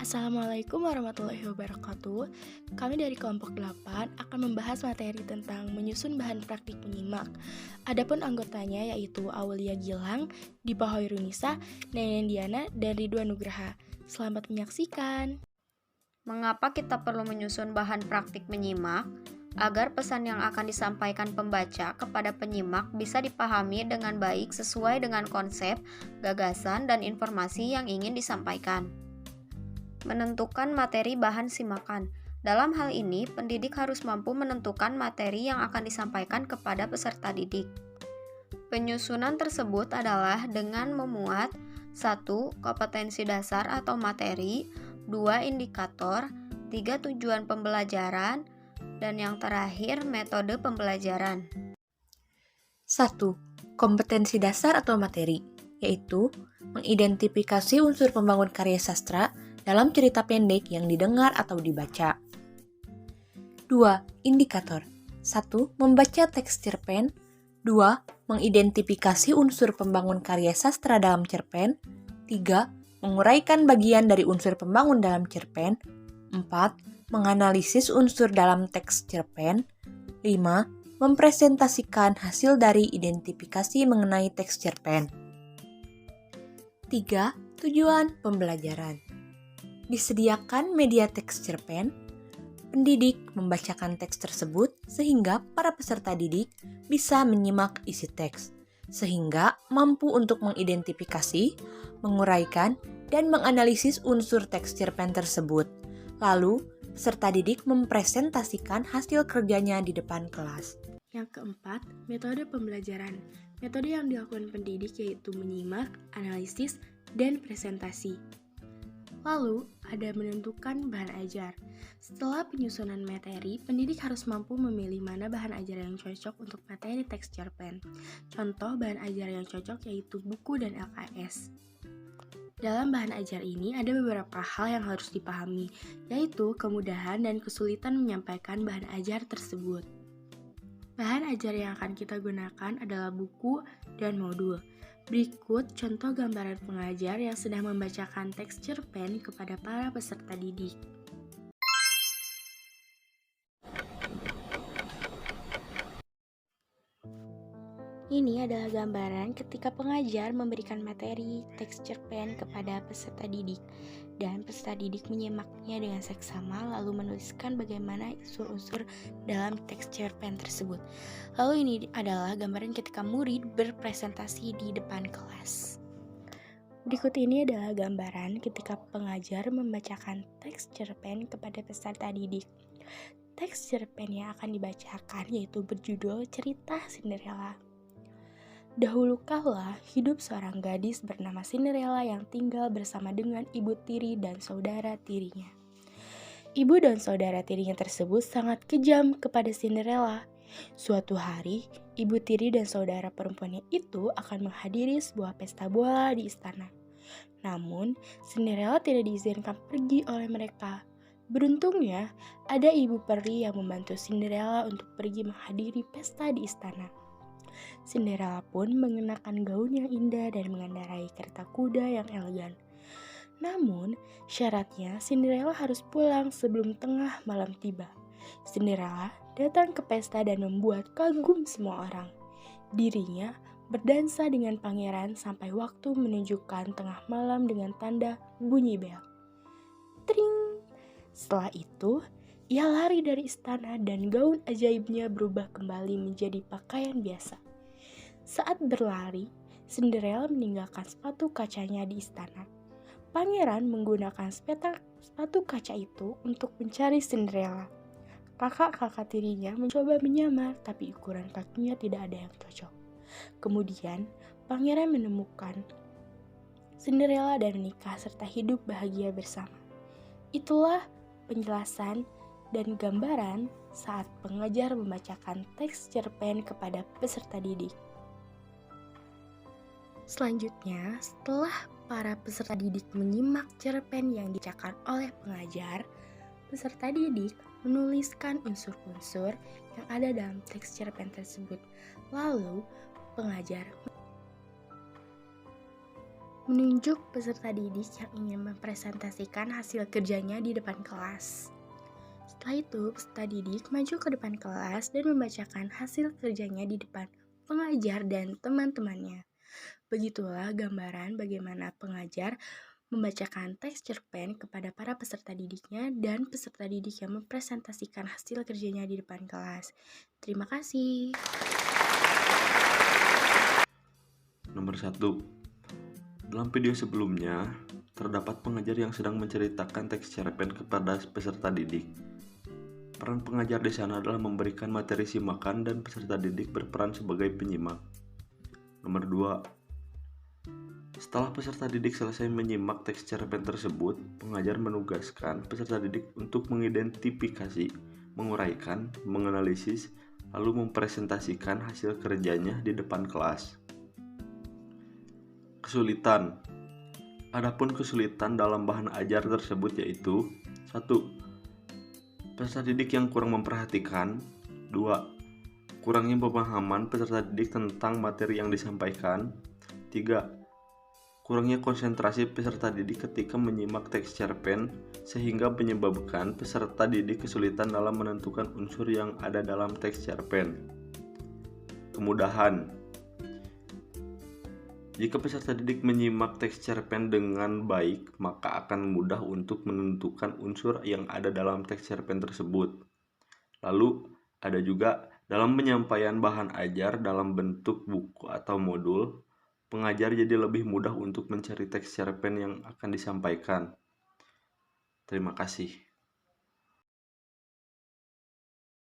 Assalamualaikum warahmatullahi wabarakatuh. Kami dari kelompok 8 akan membahas materi tentang menyusun bahan praktik menyimak. Adapun anggotanya yaitu Aulia Gilang, Dipa Hoirunisa, Nenen Diana, dan Ridwan Nugraha. Selamat menyaksikan. Mengapa kita perlu menyusun bahan praktik menyimak? Agar pesan yang akan disampaikan pembaca kepada penyimak bisa dipahami dengan baik sesuai dengan konsep, gagasan, dan informasi yang ingin disampaikan. Menentukan materi bahan simakan. Dalam hal ini, pendidik harus mampu menentukan materi yang akan disampaikan kepada peserta didik. Penyusunan tersebut adalah dengan memuat 1. Kompetensi dasar atau materi, 2. Indikator, 3. Tujuan pembelajaran, dan yang terakhir metode pembelajaran. 1. Kompetensi dasar atau materi, yaitu mengidentifikasi unsur pembangun karya sastra dalam cerita pendek yang didengar atau dibaca. 2. Indikator. 1. Membaca teks cerpen. 2. Mengidentifikasi unsur pembangun karya sastra dalam cerpen. 3. Menguraikan bagian dari unsur pembangun dalam cerpen. 4. Menganalisis unsur dalam teks cerpen. 5. Mempresentasikan hasil dari identifikasi mengenai teks cerpen. 3. Tujuan pembelajaran. Disediakan media teks cerpen. Pendidik membacakan teks tersebut sehingga para peserta didik bisa menyimak isi teks, sehingga mampu untuk mengidentifikasi, menguraikan, dan menganalisis unsur teks cerpen tersebut. Lalu, peserta didik mempresentasikan hasil kerjanya di depan kelas. Yang keempat, metode pembelajaran. Metode yang dilakukan pendidik yaitu menyimak, analisis, dan presentasi. Lalu, ada menentukan bahan ajar. Setelah penyusunan materi, pendidik harus mampu memilih mana bahan ajar yang cocok untuk materi teks cerpen. Contoh bahan ajar yang cocok yaitu buku dan LKS. Dalam bahan ajar ini ada beberapa hal yang harus dipahami, yaitu kemudahan dan kesulitan menyampaikan bahan ajar tersebut. Bahan ajar yang akan kita gunakan adalah buku dan modul. Berikut contoh gambaran pengajar yang sedang membacakan teks cerpen kepada para peserta didik. Ini adalah gambaran ketika pengajar memberikan materi teks cerpen kepada peserta didik, dan peserta didik menyimaknya dengan seksama lalu menuliskan bagaimana unsur-unsur dalam teks cerpen tersebut. Lalu ini adalah gambaran ketika murid berpresentasi di depan kelas. Berikut ini adalah gambaran ketika pengajar membacakan teks cerpen kepada peserta didik. Teks cerpen yang akan dibacakan yaitu berjudul Cerita Cinderella. Dahulu kala, hidup seorang gadis bernama Cinderella yang tinggal bersama dengan ibu tiri dan saudara tirinya. Ibu dan saudara tirinya tersebut sangat kejam kepada Cinderella. Suatu hari, ibu tiri dan saudara perempuannya itu akan menghadiri sebuah pesta bola di istana. Namun, Cinderella tidak diizinkan pergi oleh mereka. Beruntungnya, ada ibu peri yang membantu Cinderella untuk pergi menghadiri pesta di istana. Cinderella pun mengenakan gaun yang indah dan mengendarai kereta kuda yang elegan. Namun, syaratnya Cinderella harus pulang sebelum tengah malam tiba. Cinderella datang ke pesta dan membuat kagum semua orang. Dirinya berdansa dengan pangeran sampai waktu menunjukkan tengah malam dengan tanda bunyi bel. Tring! Setelah itu, ia lari dari istana dan gaun ajaibnya berubah kembali menjadi pakaian biasa. Saat berlari, Cinderella meninggalkan sepatu kacanya di istana. Pangeran menggunakan sepatu kaca itu untuk mencari Cinderella. Kakak-kakak tirinya mencoba menyamar, tapi ukuran kakinya tidak ada yang cocok. Kemudian, pangeran menemukan Cinderella dan menikah serta hidup bahagia bersama. Itulah penjelasan dan gambaran saat pengajar membacakan teks cerpen kepada peserta didik. Selanjutnya, setelah para peserta didik menyimak cerpen yang dibacakan oleh pengajar, peserta didik menuliskan unsur-unsur yang ada dalam teks cerpen tersebut. Lalu, pengajar Menunjuk peserta didik yang ingin mempresentasikan hasil kerjanya di depan kelas. Setelah itu, peserta didik maju ke depan kelas dan membacakan hasil kerjanya di depan pengajar dan teman-temannya. Begitulah gambaran bagaimana pengajar membacakan teks cerpen kepada para peserta didiknya dan peserta didik yang mempresentasikan hasil kerjanya di depan kelas. Terima kasih. Nomor 1. Dalam video sebelumnya, terdapat pengajar yang sedang menceritakan teks cerpen kepada peserta didik. Peran pengajar di sana adalah memberikan materi simakan dan peserta didik berperan sebagai penyimak. Nomor 2. Setelah peserta didik selesai menyimak teks cerpen tersebut, pengajar menugaskan peserta didik untuk mengidentifikasi, menguraikan, menganalisis, lalu mempresentasikan hasil kerjanya di depan kelas. Kesulitan. Adapun kesulitan dalam bahan ajar tersebut yaitu 1. Peserta didik yang kurang memperhatikan. 2. Kurangnya pemahaman peserta didik tentang materi yang disampaikan. 3. Kurangnya konsentrasi peserta didik ketika menyimak teks cerpen sehingga menyebabkan peserta didik kesulitan dalam menentukan unsur yang ada dalam teks cerpen. Kemudahan. Jika peserta didik menyimak teks cerpen dengan baik, maka akan mudah untuk menentukan unsur yang ada dalam teks cerpen tersebut. Lalu, ada juga dalam penyampaian bahan ajar dalam bentuk buku atau modul, pengajar jadi lebih mudah untuk mencari teks cerpen yang akan disampaikan. Terima kasih.